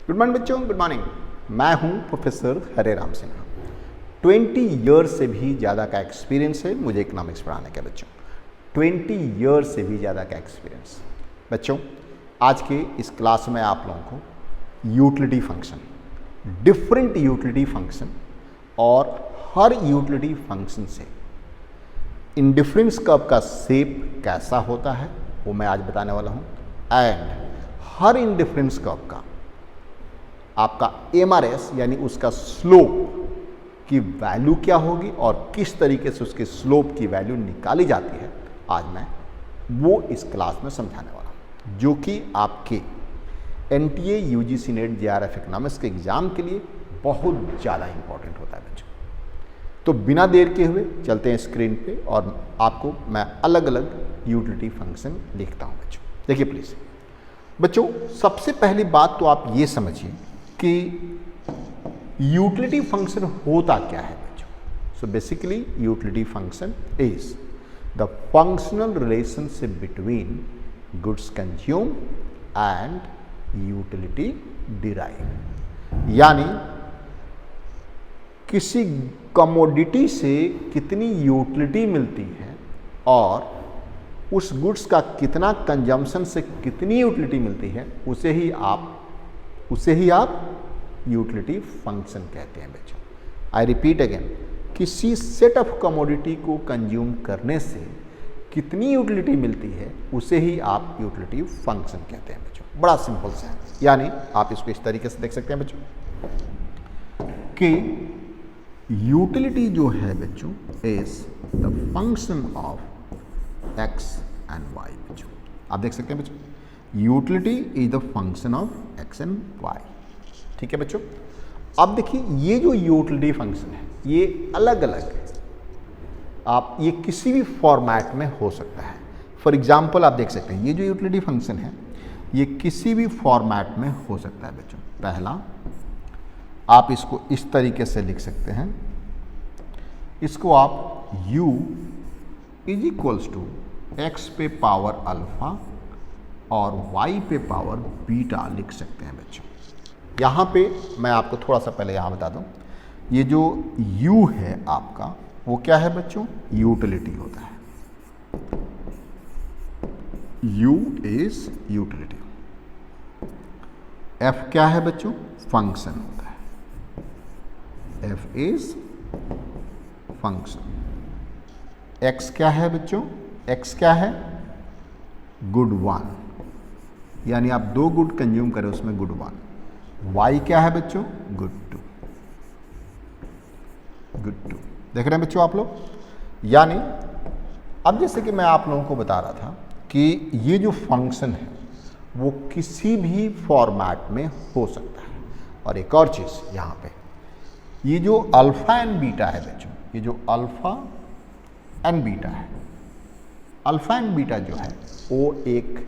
Good morning बच्चों, good morning. मैं हूं प्रोफेसर हरे राम सिन्हा। 20 ईयर्स से भी ज़्यादा का एक्सपीरियंस है मुझे इकोनॉमिक्स पढ़ाने का बच्चों। 20 ईयर्स से भी ज़्यादा का एक्सपीरियंस। बच्चों, आज के इस क्लास में आप लोगों को utility function, different utility function और हर यूटिलिटी फंक्शन से इंडिफरेंस कर्व का शेप कैसा होता है वो मैं आज बताने वाला हूँ। एंड हर इंडिफरेंस कर्व का आपका MRS यानी उसका स्लोप की वैल्यू क्या होगी और किस तरीके से उसके स्लोप की वैल्यू निकाली जाती है, आज मैं वो इस क्लास में समझाने वाला हूँ, जो कि आपके NTA UGC net JRF economics के एग्जाम के लिए बहुत ज़्यादा इंपॉर्टेंट होता है बच्चों। तो बिना देर के हुए चलते हैं स्क्रीन पे और आपको मैं अलग अलग यूटिलिटी फंक्शन लिखता हूँ बच्चों। देखिए प्लीज़ बच्चों, सबसे पहली बात तो आप ये समझिए कि यूटिलिटी फंक्शन होता क्या है बच्चों। So basically utility function is the functional relationship between goods consume and utility derive, यानी किसी कमोडिटी से कितनी यूटिलिटी मिलती है और उस गुड्स का कितना कंजम्पशन से कितनी यूटिलिटी मिलती है, उसे ही आप यूटिलिटी फंक्शन कहते हैं बच्चों। आई रिपीट अगेन, किसी सेट ऑफ कमोडिटी को कंज्यूम करने से कितनी यूटिलिटी मिलती है उसे ही आप यूटिलिटी फंक्शन कहते हैं बच्चों। बड़ा सिंपल सा है, यानी आप इसको इस तरीके से देख सकते हैं बच्चों कि यूटिलिटी जो है बच्चों is the function of X and Y बच्चों। आप देख सकते हैं बच्चों, utility is the function of X and Y. ठीक है बच्चों। अब देखिए ये जो यूटिलिटी फंक्शन है ये अलग अलग आप ये किसी भी फॉर्मेट में हो सकता है। फॉर एग्जाम्पल आप देख सकते हैं ये जो यूटिलिटी फंक्शन है ये किसी भी फॉर्मेट में हो सकता है बच्चों। पहला आप इसको इस तरीके से लिख सकते हैं, इसको आप u is equals to X पे पावर अल्फा और y पे पावर बीटा लिख सकते हैं बच्चों। यहाँ पे मैं आपको थोड़ा सा पहले यहाँ बता दूँ, ये जो u है आपका वो क्या है बच्चों, यूटिलिटी होता है। u is utility. f क्या है बच्चों, फंक्शन होता है। f is function. x क्या है बच्चों, x क्या है, गुड वन, यानी आप दो गुड कंज्यूम करें उसमें गुड वन। y क्या है बच्चों, गुड टू। गुड टू देख रहे हैं बच्चों आप लोग। यानी अब जैसे कि मैं आप लोगों को बता रहा था कि ये जो फंक्शन है वो किसी भी फॉर्मेट में हो सकता है। और एक और चीज़ यहाँ पे, ये जो अल्फा एंड बीटा है बच्चों, ये जो अल्फा एंड बीटा है, अल्फा एंड बीटा जो है वो एक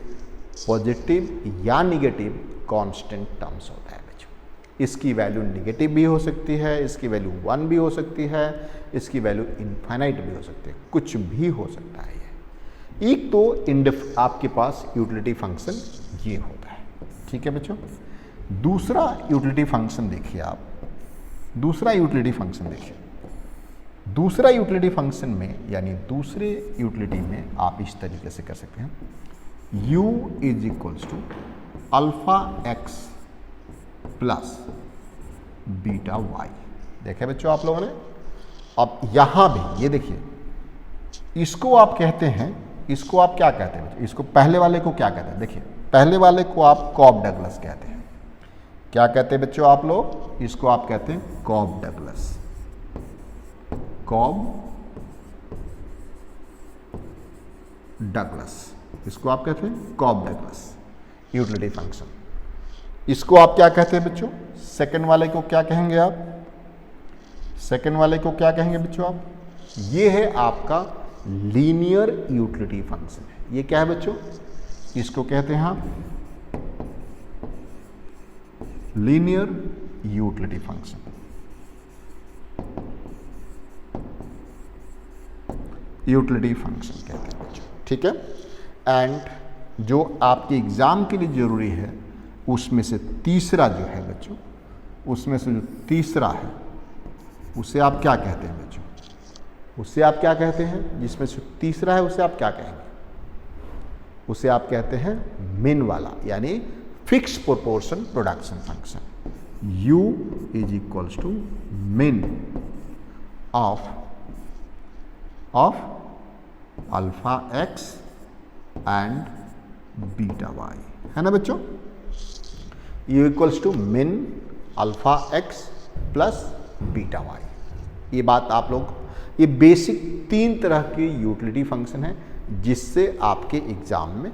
पॉजिटिव या निगेटिव कांस्टेंट टर्म्स होता है बच्चों। इसकी वैल्यू निगेटिव भी हो सकती है, इसकी वैल्यू 1 भी हो सकती है, इसकी वैल्यू इनफाइनाइट भी हो सकती है, कुछ भी हो सकता है ये। एक तो आपके पास यूटिलिटी फंक्शन ये होता है। ठीक है बच्चों। दूसरा यूटिलिटी फंक्शन देखिए आप, दूसरा यूटिलिटी फंक्शन देखिए। दूसरा यूटिलिटी फंक्शन में यानी दूसरे यूटिलिटी में आप इस तरीके से कर सकते हैं, u is equals to alpha X plus beta Y. देखे बच्चों आप लोगों ने। अब यहाँ भी ये देखिए, इसको आप कहते हैं, इसको आप क्या कहते हैं बच्चों, इसको पहले वाले को क्या कहते हैं, देखिए पहले वाले को आप कॉब डगलस कहते हैं। क्या कहते हैं बच्चों आप लोग, इसको आप कहते हैं कॉब डगलस। कॉब डगलस, इसको आप कहते हैं कॉब डगलस यूटिलिटी फंक्शन। इसको आप क्या कहते हैं बच्चों, सेकंड वाले को क्या कहेंगे आप, सेकंड वाले को क्या कहेंगे बच्चों आप, ये है आपका लीनियर यूटिलिटी फंक्शन है। ये क्या है बच्चों, इसको कहते हैं आप linear utility function. Utility function कहते हैं बच्चों। ठीक है। एंड जो आपके एग्जाम के लिए जरूरी है उसमें से तीसरा जो है बच्चों, उसमें से जो तीसरा है उसे आप क्या कहते हैं बच्चों? उसे आप क्या कहते हैं? जिसमें से तीसरा है उसे आप क्या कहेंगे? उसे आप कहते हैं मिन वाला, यानी fix proportion production function. U is equals to min of alpha X and beta Y, है ना बच्चों? U equals to min alpha X plus beta Y. ये बात आप लोग, ये बेसिक 3 तरह के यूटिलिटी फंक्शन है जिससे आपके एग्जाम में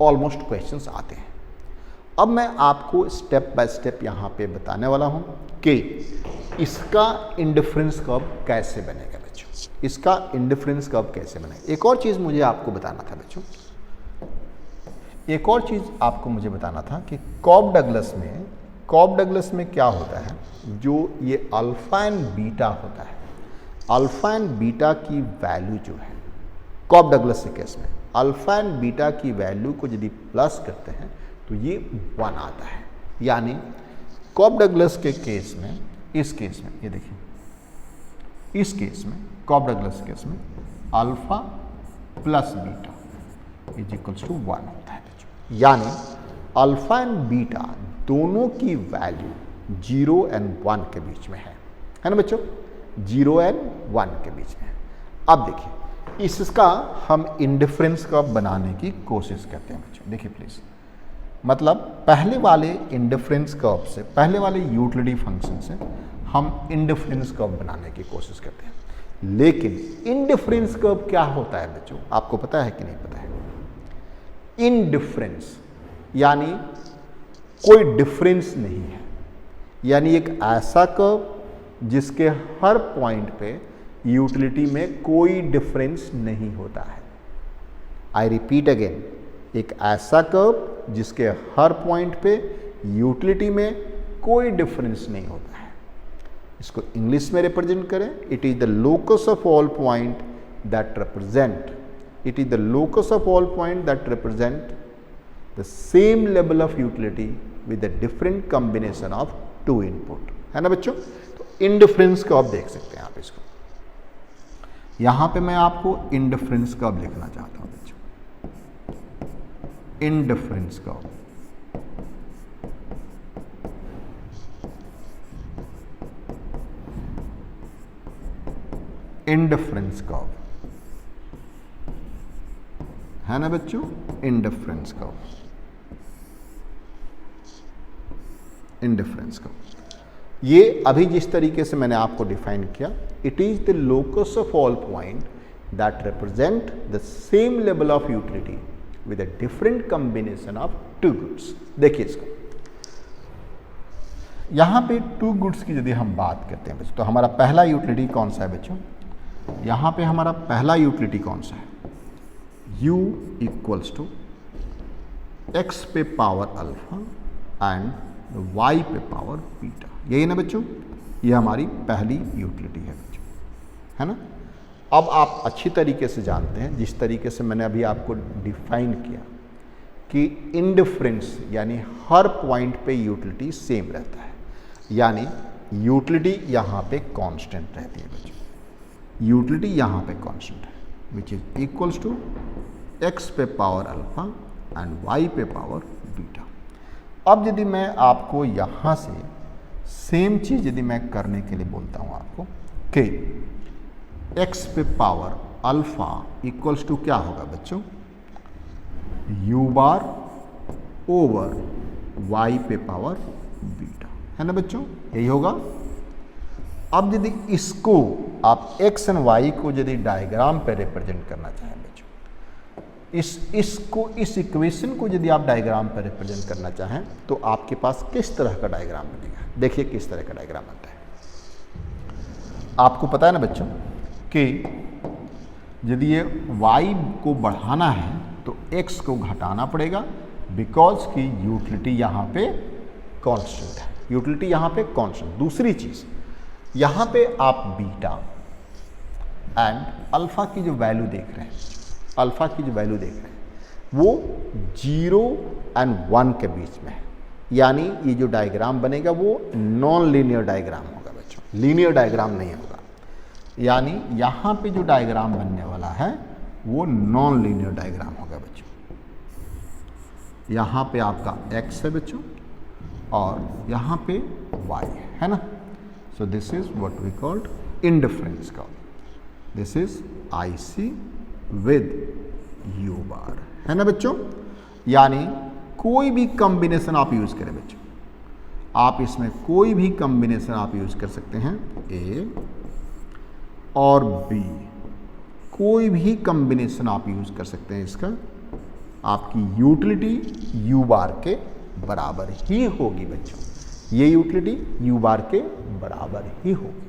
ऑलमोस्ट क्वेश्चंस आते हैं। अब मैं आपको स्टेप बाय स्टेप यहाँ पे बताने वाला हूँ कि इसका इंडिफरेंस कर्व कैसे बनेगा बच्चों, इसका इंडिफरेंस कर्व कैसे बनेगा। एक और चीज़ मुझे आपको बताना था बच्चों, एक और चीज़ आपको मुझे बताना था कि कॉब डगलस में क्या होता है, जो ये अल्फा एंड बीटा होता है, अल्फा एंड बीटा की वैल्यू जो है कॉब डगलस के केस में, अल्फा एंड बीटा की वैल्यू को यदि प्लस करते हैं तो ये 1 आता है। यानी कॉब डगलस के केस में, इस केस में ये देखिए, इस केस में कॉब डगलस केस में alpha plus beta is equals to 1 होता है बच्चों। यानी अल्फा एंड बीटा दोनों की वैल्यू 0 एंड 1 के बीच में है ना बच्चों? 0 एंड 1 के बीच में है। अब देखिए इसका हम इंडिफरेंस कर्व बनाने की कोशिश करते हैं बच्चों। देखिए प्लीज, मतलब पहले वाले इंडिफरेंस कर्व से, पहले वाले यूटिलिटी फंक्शन से हम इंडिफरेंस कर्व बनाने की कोशिश करते हैं। लेकिन इंडिफरेंस कर्व क्या होता है बच्चों, आपको पता है कि नहीं पता है? इनडिफरेंस यानी कोई डिफरेंस नहीं है, यानी एक ऐसा कर्व जिसके हर पॉइंट पे यूटिलिटी में कोई डिफरेंस नहीं होता है। आई रिपीट अगेन, एक ऐसा कर्व जिसके हर पॉइंट पे यूटिलिटी में कोई डिफरेंस नहीं होता है। इसको इंग्लिश में रिप्रेजेंट करें, it is the locus of all point that represent, it is the locus of all point that represent the same level of utility with the different combination of 2 input, है ना बच्चों? तो indifference को आप देख सकते हैं आप इसको। यहां पे मैं आपको इंडिफरेंस कर्व लिखना चाहता हूं बच्चों, इंडिफरेंस कर्व। इंडिफरेंस कर्व है ना बच्चों? इंडिफरेंस कर्व, इंडिफरेंस कर्व ये अभी जिस तरीके से मैंने आपको डिफाइन किया, it is the locus of all point that represent the same level of utility with a different combination of 2 goods. देखिए इसको, यहां पे 2 गुड्स की यदि हम बात करते हैं बच्चों, तो हमारा पहला यूटिलिटी कौन सा है बच्चों? यहां पे हमारा पहला यूटिलिटी कौन सा है? u इक्वल्स टू x पे पावर अल्फा एंड y पे पावर बीटा, यही ना बच्चों? ये हमारी पहली यूटिलिटी है बच्चों, है ना? अब आप अच्छी तरीके से जानते हैं, जिस तरीके से मैंने अभी आपको डिफाइन किया कि इंडिफरेंस यानी हर पॉइंट पे यूटिलिटी सेम रहता है, यानी यूटिलिटी यहाँ पे कांस्टेंट रहती है बच्चों, यूटिलिटी यहाँ पे कांस्टेंट है, which is equals to x पे पावर अल्फा एंड y पे पावर बीटा। अब यदि मैं आपको यहाँ से सेम चीज़ यदि मैं करने के लिए बोलता हूँ आपको कि x पे पावर अल्फा इक्वल्स टू क्या होगा बच्चों? u बार ओवर y पे पावर बीटा, है ना बच्चों? यही होगा। अब यदि इसको आप x एंड y को यदि डायग्राम पे रिप्रेजेंट करना चाहें बच्चों, इस इक्वेशन को यदि आप डायग्राम पर रिप्रेजेंट करना चाहें तो आपके पास किस तरह का डायग्राम बनेगा? देखिए किस तरह का डायग्राम बनता है। आपको पता है ना बच्चों कि यदि ये y को बढ़ाना है तो x को घटाना पड़ेगा, बिकॉज की यूटिलिटी यहाँ पे कांस्टेंट है, यूटिलिटी यहाँ पे कांस्टेंट। दूसरी चीज़, यहाँ पे आप बीटा एंड अल्फा की जो वैल्यू देख रहे हैं, अल्फा की जो वैल्यू देख रहे हैं वो 0 एंड 1 के बीच में है, यानी ये जो डायग्राम बनेगा वो नॉन लीनियर डायग्राम होगा बच्चों, लीनियर डायग्राम नहीं होगा। यानी यहाँ पे जो डायग्राम बनने वाला है वो नॉन लीनियर डायग्राम होगा बच्चों। यहाँ पे आपका x है बच्चों और यहाँ पे y है ना। So this is what we called indifference curve. This is IC with U bar, है ना बच्चों। यानी कोई भी कॉम्बिनेशन आप यूज करें बच्चों, आप इसमें कोई भी कॉम्बिनेशन आप यूज कर सकते हैं, A और B, कोई भी कॉम्बिनेशन आप यूज कर सकते हैं इसका, आपकी यूटिलिटी U बार के बराबर ही होगी बच्चों। ये यूटिलिटी U बार के बराबर ही होगी।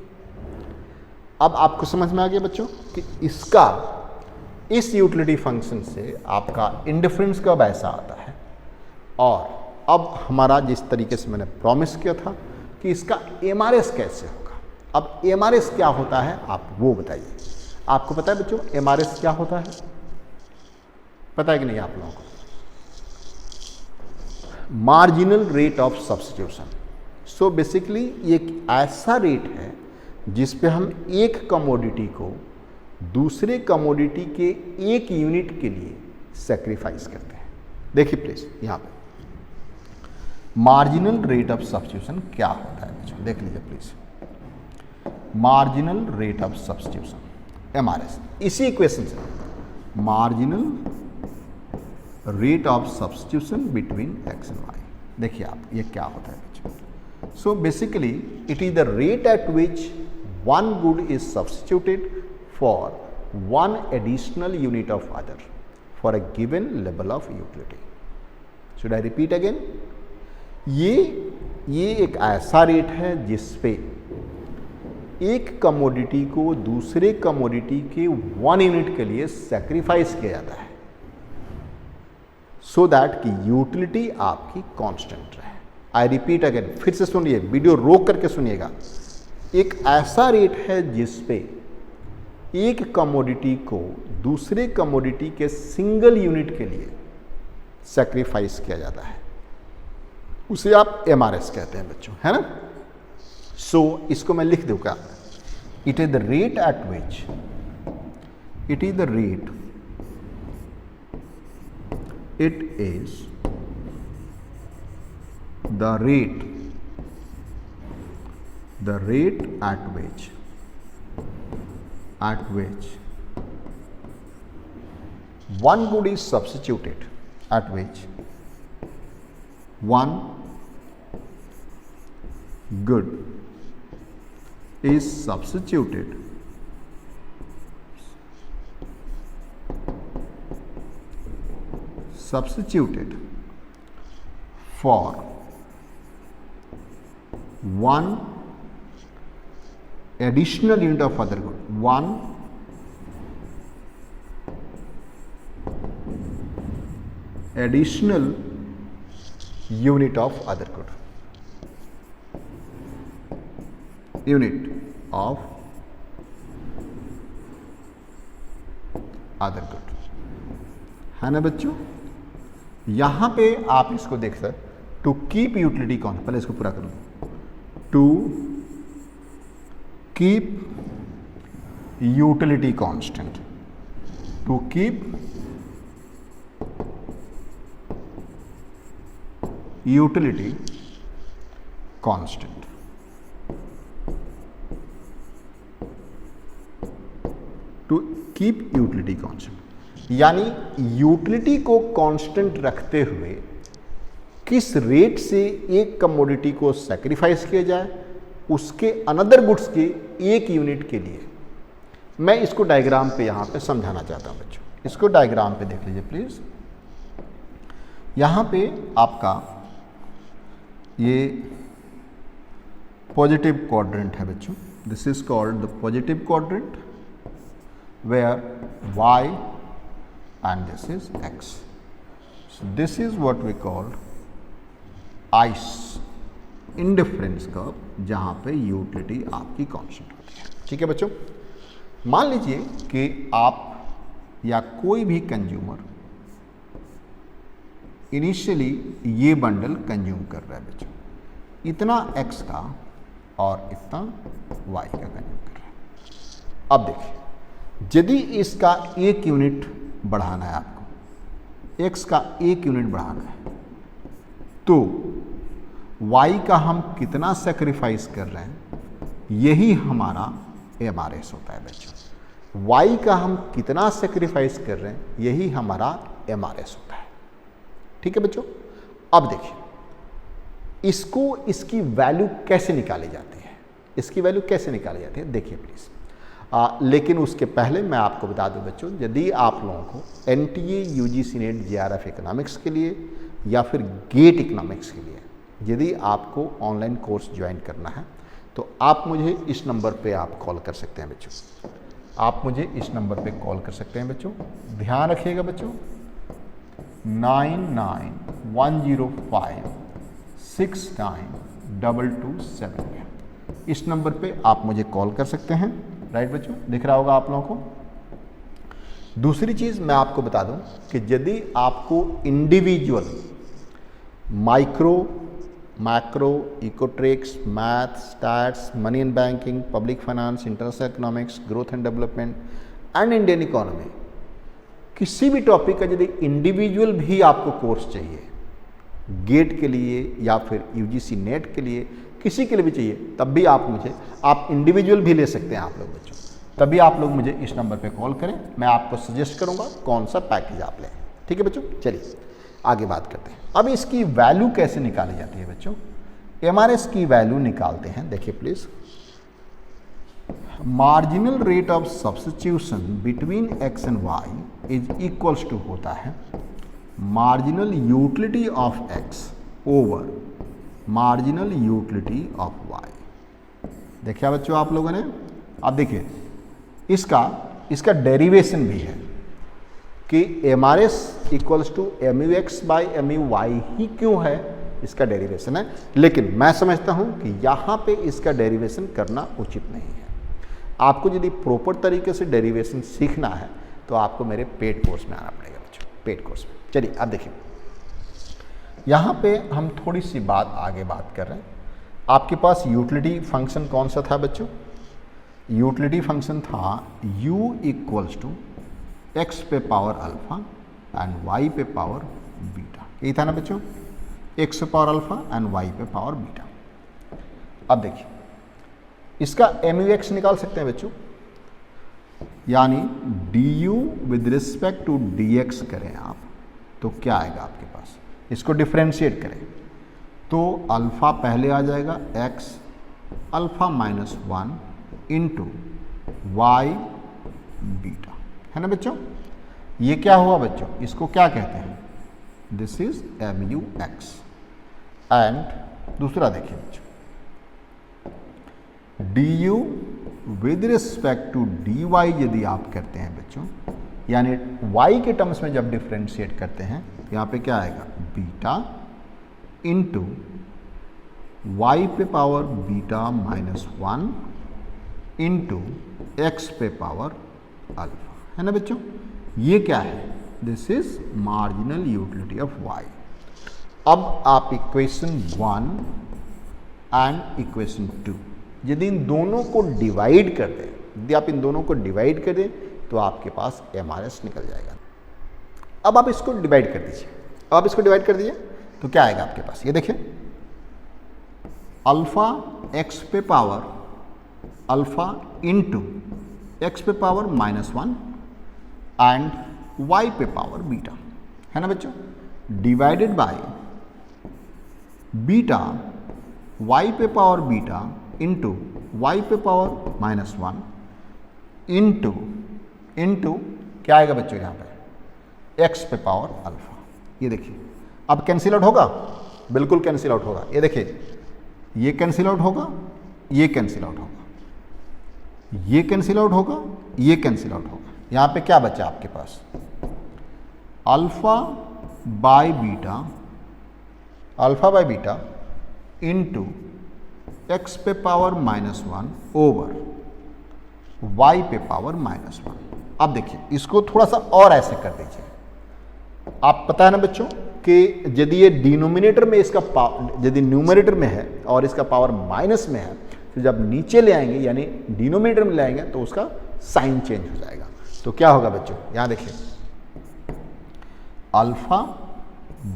अब आपको समझ में आ गया बच्चों कि इसका, इस यूटिलिटी फंक्शन से आपका इंडिफरेंस कब ऐसा आता है। और अब हमारा जिस तरीके से मैंने प्रॉमिस किया था कि इसका MRS कैसे होगा, अब MRS क्या होता है आप वो बताइए। आपको पता है बच्चों MRS क्या होता है, पता है कि नहीं आप लोगों को? Marginal rate of substitution. So basically ये एक ऐसा रेट है जिस पे हम एक कमोडिटी को दूसरे कमोडिटी के एक यूनिट के लिए सेक्रीफाइस करते हैं। देखिए प्लीज यहाँ पे मार्जिनल रेट ऑफ सब्स्टिट्यूशन क्या होता है बच्चों, देख लीजिए please. Marginal rate of substitution MRS, इसी इक्वेशन से marginal rate of substitution between x and y। देखिए आप ये क्या होता है बच्चों। So basically it is the rate at which one good is substituted for one additional unit of other for a given level of utility. Should I repeat again? ये एक ऐसा रेट है जिस पे एक कमोडिटी को दूसरे कमोडिटी के वन यूनिट के लिए सैक्रिफाइस किया जाता है सो दैट कि यूटिलिटी आपकी कांस्टेंट रहे। आई रिपीट अगेन, फिर से सुनिए, वीडियो रोक करके सुनिएगा। एक ऐसा रेट है जिस पे एक कमोडिटी को दूसरे कमोडिटी के सिंगल यूनिट के लिए सैक्रिफाइस किया जाता है, उसे आप MRS कहते हैं बच्चों, है ना। सो इसको मैं लिख दूंगा, it is the rate at which, it is the rate, it is the rate at which one good is substituted, at which one good is substituted for one additional unit of other good, one additional unit of other good, unit of other good, है ना बच्चों। यहां पे आप इसको देख सकते, to keep utility constant, पहले इसको पूरा करूं, to keep utility constant, to keep utility constant, to keep utility constant, यानी यूटिलिटी को कांस्टेंट रखते हुए किस रेट से एक कमोडिटी को सैक्रिफाइस किया जाए उसके अनदर गुड्स के एक यूनिट के लिए। मैं इसको डायग्राम पे यहाँ पे समझाना चाहता हूँ बच्चों, इसको डायग्राम पे देख लीजिए प्लीज। यहाँ पे आपका ये पॉजिटिव क्वाड्रेंट है बच्चों, this is called the positive quadrant where y and this is x. So this is what we call ICE, indifference curve, जहां पे यूटिलिटी आपकी कांस्टेंट होती है। ठीक है बच्चों, मान लीजिए कि आप या कोई भी कंज्यूमर इनिशियली ये बंडल कंज्यूम कर रहा है बच्चों, इतना x का और इतना y का कंज्यूम कर रहा है। अब देखिए, यदि इसका 1 यूनिट बढ़ाना है आपको, x का 1 यूनिट बढ़ाना है, तो y का हम कितना सेक्रीफाइस कर रहे हैं, यही हमारा MRS होता है बच्चों। y का हम कितना सेक्रीफाइस कर रहे हैं, यही हमारा MRS होता है। ठीक है बच्चों। अब देखिए, इसकी वैल्यू कैसे निकाली जाती है, इसकी वैल्यू कैसे निकाली जाती है देखिए प्लीज़। लेकिन उसके पहले मैं आपको बता दूं बच्चों, यदि आप लोगों को NTA UGC net JRF economics के लिए या फिर गेट इकोनॉमिक्स के लिए यदि आपको ऑनलाइन कोर्स ज्वाइन करना है, तो आप मुझे इस नंबर पे आप कॉल कर सकते हैं बच्चों। आप मुझे इस नंबर पे कॉल कर सकते हैं बच्चों। ध्यान रखिएगा बच्चों, 9910569227। इस नंबर पे आप मुझे कॉल कर सकते हैं। राइट बच्चों, दिख रहा होगा आप लोगों को। दूसरी चीज़ मैं आपको बता दूं कि यदि आपको individual micro, macro, econometrics, math, stats, money and banking, public finance, international economics, growth and development and Indian economy, किसी भी टॉपिक का यदि इंडिविजुअल भी आपको कोर्स चाहिए, गेट के लिए या फिर UGC नेट के लिए, किसी के लिए भी चाहिए, तब भी आप इंडिविजुअल भी ले सकते हैं आप लोग बच्चों। तभी आप लोग मुझे इस नंबर पे कॉल करें, मैं आपको सजेस्ट करूंगा कौन सा पैकेज आप लें। ठीक है बच्चों, चलिए आगे बात करते हैं। अब इसकी वैल्यू कैसे निकाली जाती है बच्चों, MRS की वैल्यू निकालते हैं। देखिए please, marginal rate of substitution between x and y is equals to होता है marginal utility of x over marginal utility of y। देखिए बच्चों आप लोगों ने, अब देखिए इसका डेरिवेशन भी है कि MRS equals to MUX by MUY ही क्यों है, इसका डेरिवेशन है। लेकिन मैं समझता हूं कि यहाँ पे इसका डेरिवेशन करना उचित नहीं है। आपको यदि प्रॉपर तरीके से डेरिवेशन सीखना है तो आपको मेरे पेड कोर्स में आना पड़ेगा बच्चों, पेड कोर्स में। चलिए अब देखिए, यहाँ पे हम थोड़ी सी आगे बात कर रहे हैं। आपके पास यूटिलिटी फंक्शन कौन सा था बच्चों, यूटिलिटी फंक्शन था u इक्वल्स टू एक्स पे पावर अल्फा एंड y पे पावर बीटा। यही था ना बच्चों, x पे पावर अल्फा एंड y पे पावर बीटा। अब देखिए, इसका MUX निकाल सकते हैं बच्चों, यानी du with respect to dx करें आप तो क्या आएगा आपके पास, इसको डिफ्रेंशिएट करें तो अल्फा पहले आ जाएगा x alpha minus 1 into Y beta, है ना बच्चों। ये क्या हुआ बच्चों, इसको क्या कहते हैं, दिस इज MUX। एंड दूसरा देखिए बच्चों, du with respect to dy यदि आप करते हैं बच्चों, यानी y के टर्म्स में जब डिफ्रेंशिएट करते हैं, यहाँ पे क्या आएगा बीटा इंटू वाई पे power beta minus 1 into X पे पावर अल्फा, है ना बच्चों। ये क्या है, this is marginal utility of y। अब आप इक्वेशन 1 एंड इक्वेशन 2 यदि इन दोनों को डिवाइड कर दें, यदि आप इन दोनों को डिवाइड कर दें तो आपके पास MRS निकल जाएगा। अब आप इसको डिवाइड कर दीजिए, अब आप इसको डिवाइड कर दीजिए तो क्या आएगा आपके पास, ये देखिए अल्फा एक्स पे पावर अल्फा इंटू एक्स पे पावर माइनस 1 एंड वाई पे पावर बीटा, है ना बच्चों, डिवाइडेड बाय बीटा वाई पे पावर बीटा इंटू वाई पे पावर माइनस 1 इंटू क्या आएगा बच्चों यहाँ पे एक्स पे पावर अल्फा। ये देखिए अब कैंसिल आउट होगा, बिल्कुल कैंसिल आउट होगा। ये देखिए ये कैंसिल आउट होगा, ये कैंसिल आउट होगा, ये कैंसिल आउट होगा, ये कैंसिल आउट होगा। यहाँ पे क्या बचा आपके पास, alpha by beta into X पे पावर माइनस 1 ओवर वाई पे पावर माइनस 1। अब देखिए इसको थोड़ा सा और ऐसे कर दीजिए। आप पता है ना बच्चों कि यदि ये डिनोमिनेटर में इसका पावर, यदि न्यूमरेटर में है और इसका पावर माइनस में है, तो जब नीचे ले आएंगे यानी डिनोमिनेटर में ले आएंगे तो उसका साइन चेंज हो जाएगा। तो क्या होगा बच्चों, यहां देखिए alpha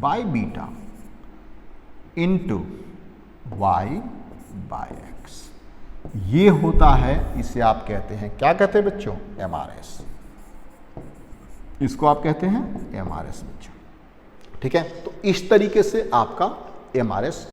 by beta into Y by X, ये होता है, इसे आप कहते हैं, क्या कहते हैं बच्चों, एमआरएस। इसको आप कहते हैं एमआरएस बच्चों। ठीक है, तो इस तरीके से आपका एमआरएस